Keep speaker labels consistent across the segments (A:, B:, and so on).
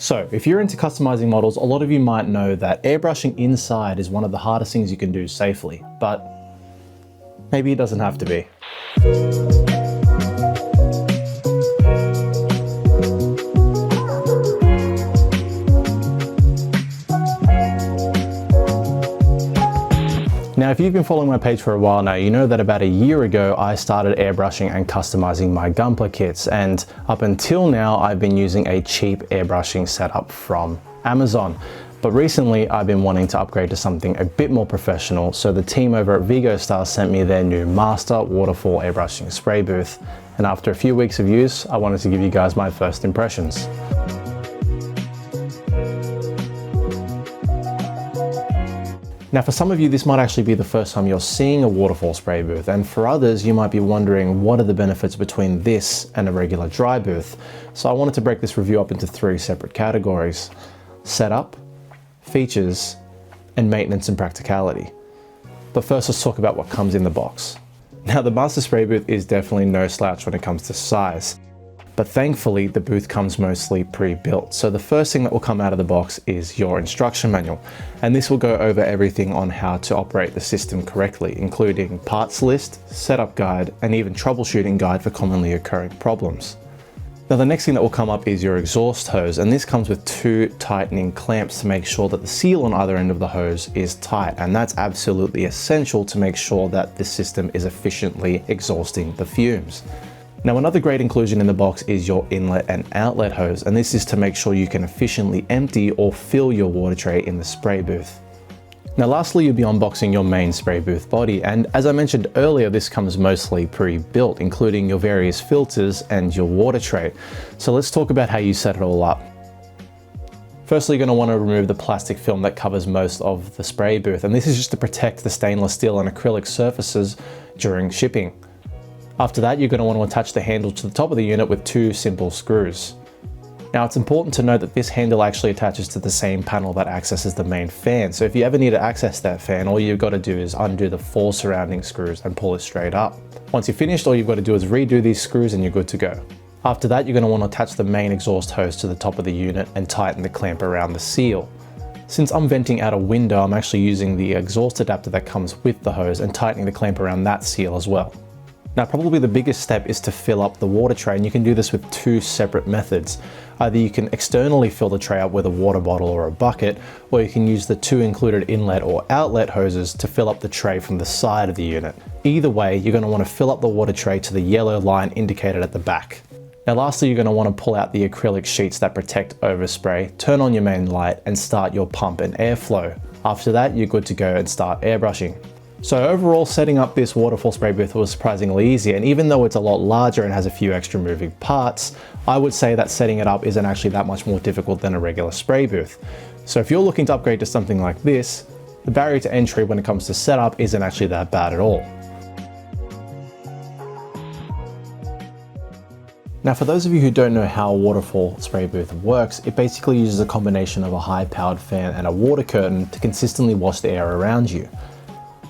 A: So if you're into customizing models, a lot of you might know that airbrushing inside is one of the hardest things you can do safely, but maybe it doesn't have to be. Now, if you've been following my page for a while now, you know that about a year ago, I started airbrushing and customizing my Gunpla kits. And up until now, I've been using a cheap airbrushing setup from Amazon. But recently, I've been wanting to upgrade to something a bit more professional. So the team over at Viggostar sent me their new Master Waterfall airbrushing spray booth. And after a few weeks of use, I wanted to give you guys my first impressions. Now, for some of you, this might actually be the first time you're seeing a waterfall spray booth, and for others, you might be wondering what are the benefits between this and a regular dry booth. So I wanted to break this review up into 3 separate categories: setup, features, and maintenance and practicality. But first, let's talk about what comes in the box. Now, the Master Spray Booth is definitely no slouch when it comes to size. But thankfully, the booth comes mostly pre-built. So the first thing that will come out of the box is your instruction manual. And this will go over everything on how to operate the system correctly, including parts list, setup guide, and even troubleshooting guide for commonly occurring problems. Now, the next thing that will come up is your exhaust hose, and this comes with 2 tightening clamps to make sure that the seal on either end of the hose is tight. And that's absolutely essential to make sure that the system is efficiently exhausting the fumes. Now, another great inclusion in the box is your inlet and outlet hose, and this is to make sure you can efficiently empty or fill your water tray in the spray booth. Now, lastly, you'll be unboxing your main spray booth body, and as I mentioned earlier, this comes mostly pre-built, including your various filters and your water tray. So let's talk about how you set it all up. Firstly, you're going to want to remove the plastic film that covers most of the spray booth, and this is just to protect the stainless steel and acrylic surfaces during shipping. After that, you're going to want to attach the handle to the top of the unit with 2 simple screws. Now, it's important to note that this handle actually attaches to the same panel that accesses the main fan. So if you ever need to access that fan, all you've got to do is undo the 4 surrounding screws and pull it straight up. Once you're finished, all you've got to do is redo these screws and you're good to go. After that, you're going to want to attach the main exhaust hose to the top of the unit and tighten the clamp around the seal. Since I'm venting out a window, I'm actually using the exhaust adapter that comes with the hose and tightening the clamp around that seal as well. Now, probably the biggest step is to fill up the water tray, and you can do this with 2 separate methods. Either you can externally fill the tray up with a water bottle or a bucket, or you can use the 2 included inlet or outlet hoses to fill up the tray from the side of the unit. Either way, you're going to want to fill up the water tray to the yellow line indicated at the back. Now, lastly, you're going to want to pull out the acrylic sheets that protect overspray, turn on your main light, and start your pump and airflow. After that, you're good to go and start airbrushing. So overall, setting up this waterfall spray booth was surprisingly easy, and even though it's a lot larger and has a few extra moving parts, I would say that setting it up isn't actually that much more difficult than a regular spray booth. So if you're looking to upgrade to something like this, the barrier to entry when it comes to setup isn't actually that bad at all. Now, for those of you who don't know how a waterfall spray booth works, it basically uses a combination of a high-powered fan and a water curtain to consistently wash the air around you.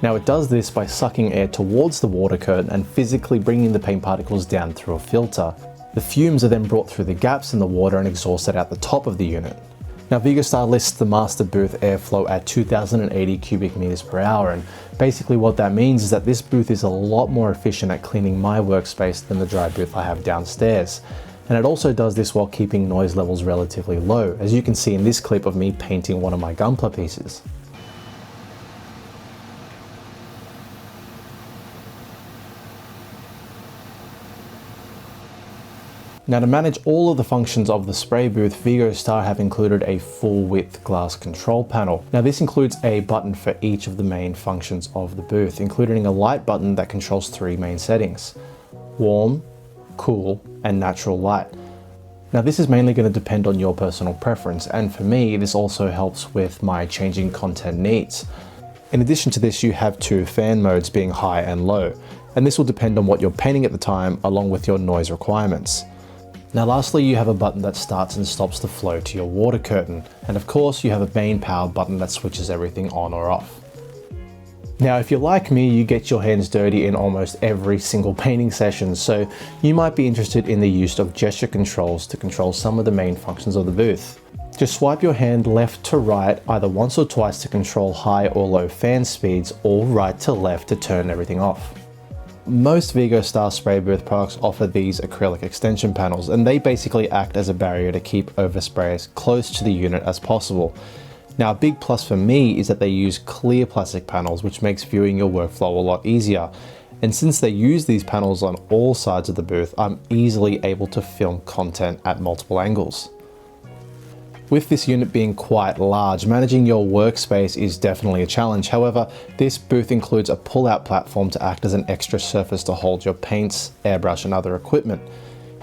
A: Now, it does this by sucking air towards the water curtain and physically bringing the paint particles down through a filter. The fumes are then brought through the gaps in the water and exhausted out the top of the unit. Now, Viggostar lists the Master Booth airflow at 2080 cubic meters per hour, and basically what that means is that this booth is a lot more efficient at cleaning my workspace than the dry booth I have downstairs. And it also does this while keeping noise levels relatively low, as you can see in this clip of me painting one of my Gunpla pieces. Now, to manage all of the functions of the spray booth, Viggostar have included a full width glass control panel. Now, this includes a button for each of the main functions of the booth, including a light button that controls 3 main settings: warm, cool, and natural light. Now, this is mainly going to depend on your personal preference, and for me, this also helps with my changing content needs. In addition to this, you have 2 fan modes, being high and low, and this will depend on what you're painting at the time, along with your noise requirements. Now, lastly, you have a button that starts and stops the flow to your water curtain. And of course, you have a main power button that switches everything on or off. Now, if you're like me, you get your hands dirty in almost every single painting session, so you might be interested in the use of gesture controls to control some of the main functions of the booth. Just swipe your hand left to right either once or twice to control high or low fan speeds, or right to left to turn everything off. Most Viggostar spray booth products offer these acrylic extension panels, and they basically act as a barrier to keep overspray as close to the unit as possible. Now, a big plus for me is that they use clear plastic panels, which makes viewing your workflow a lot easier. And since they use these panels on all sides of the booth, I'm easily able to film content at multiple angles. With this unit being quite large, managing your workspace is definitely a challenge. However, this booth includes a pull-out platform to act as an extra surface to hold your paints, airbrush, and other equipment.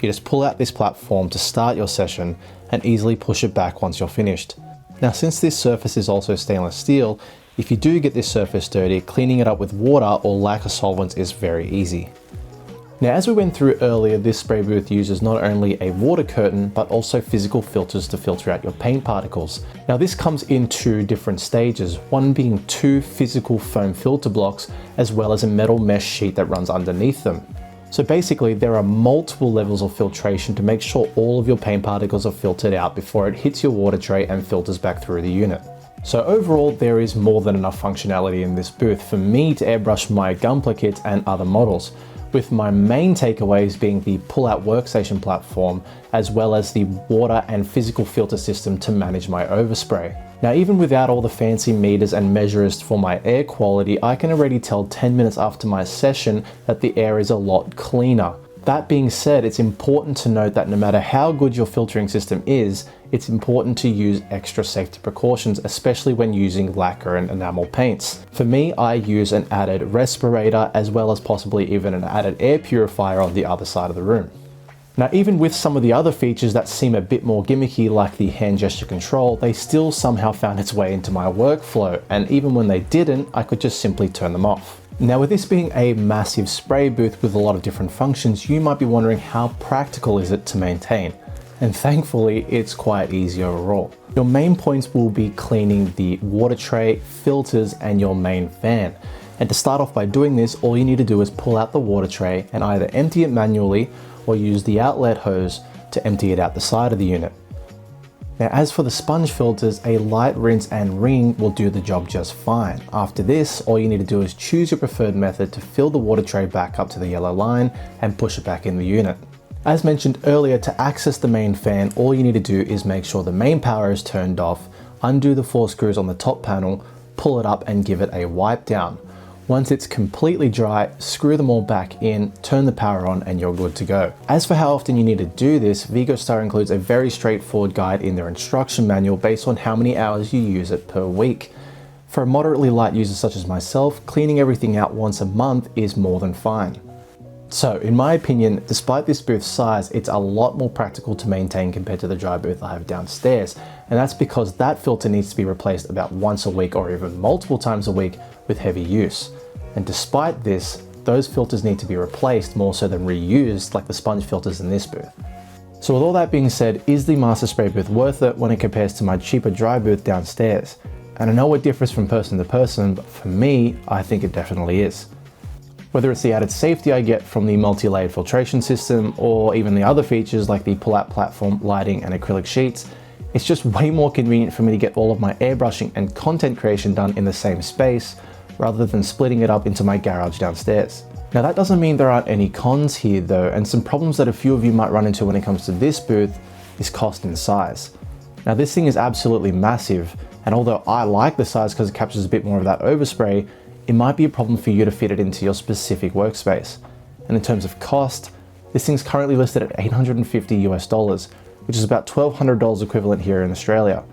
A: You just pull out this platform to start your session and easily push it back once you're finished. Now, since this surface is also stainless steel, if you do get this surface dirty, cleaning it up with water or lack of solvents is very easy. Now, as we went through earlier, this spray booth uses not only a water curtain, but also physical filters to filter out your paint particles. Now, this comes in two different stages, one being two physical foam filter blocks, as well as a metal mesh sheet that runs underneath them. So basically, there are multiple levels of filtration to make sure all of your paint particles are filtered out before it hits your water tray and filters back through the unit. So overall, there is more than enough functionality in this booth for me to airbrush my Gunpla kits and other models, with my main takeaways being the pull-out workstation platform, as well as the water and physical filter system to manage my overspray. Now, even without all the fancy meters and measures for my air quality, I can already tell 10 minutes after my session that the air is a lot cleaner. That being said, it's important to note that no matter how good your filtering system is, it's important to use extra safety precautions, especially when using lacquer and enamel paints. For me, I use an added respirator, as well as possibly even an added air purifier on the other side of the room. Now, even with some of the other features that seem a bit more gimmicky, like the hand gesture control, they still somehow found its way into my workflow, and even when they didn't, I could just simply turn them off. Now, with this being a massive spray booth with a lot of different functions, you might be wondering how practical is it to maintain? And thankfully, it's quite easy overall. Your main points will be cleaning the water tray, filters, and your main fan. And to start off by doing this, all you need to do is pull out the water tray and either empty it manually or use the outlet hose to empty it out the side of the unit. Now, as for the sponge filters, a light rinse and wring will do the job just fine. After this, all you need to do is choose your preferred method to fill the water tray back up to the yellow line and push it back in the unit. As mentioned earlier, to access the main fan, all you need to do is make sure the main power is turned off, undo the 4 screws on the top panel, pull it up and give it a wipe down. Once it's completely dry, screw them all back in, turn the power on, and you're good to go. As for how often you need to do this, Viggostar includes a very straightforward guide in their instruction manual based on how many hours you use it per week. For a moderately light user such as myself, cleaning everything out once a month is more than fine. So, in my opinion, despite this booth's size, it's a lot more practical to maintain compared to the dry booth I have downstairs, and that's because that filter needs to be replaced about once a week or even multiple times a week with heavy use. And despite this, those filters need to be replaced more so than reused like the sponge filters in this booth. So with all that being said, is the Master Spray booth worth it when it compares to my cheaper dry booth downstairs? And I know it differs from person to person, but for me, I think it definitely is. Whether it's the added safety I get from the multi-layered filtration system, or even the other features like the pull-out platform, lighting, and acrylic sheets, it's just way more convenient for me to get all of my airbrushing and content creation done in the same space, rather than splitting it up into my garage downstairs. Now, that doesn't mean there aren't any cons here though, and some problems that a few of you might run into when it comes to this booth is cost and size. Now, this thing is absolutely massive, and although I like the size because it captures a bit more of that overspray, it might be a problem for you to fit it into your specific workspace. And in terms of cost, this thing's currently listed at $850 US, which is about $1,200 equivalent here in Australia.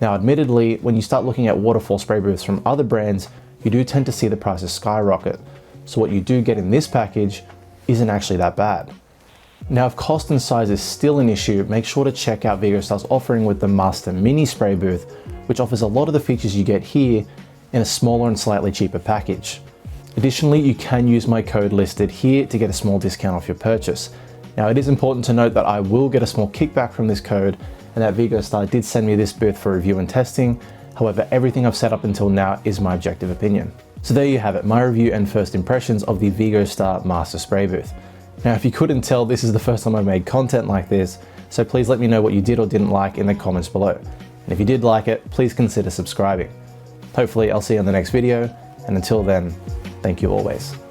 A: Now, admittedly, when you start looking at waterfall spray booths from other brands, you do tend to see the prices skyrocket. So what you do get in this package isn't actually that bad. Now, if cost and size is still an issue, make sure to check out Viggostar's offering with the Master Mini Spray Booth, which offers a lot of the features you get here in a smaller and slightly cheaper package. Additionally, you can use my code listed here to get a small discount off your purchase. Now, it is important to note that I will get a small kickback from this code, and that Viggostar did send me this booth for review and testing. However, everything I've set up until now is my objective opinion. So there you have it, my review and first impressions of the Viggostar Master Spray Booth. Now, if you couldn't tell, this is the first time I've made content like this, so please let me know what you did or didn't like in the comments below. And if you did like it, please consider subscribing. Hopefully I'll see you on the next video, and until then, thank you always.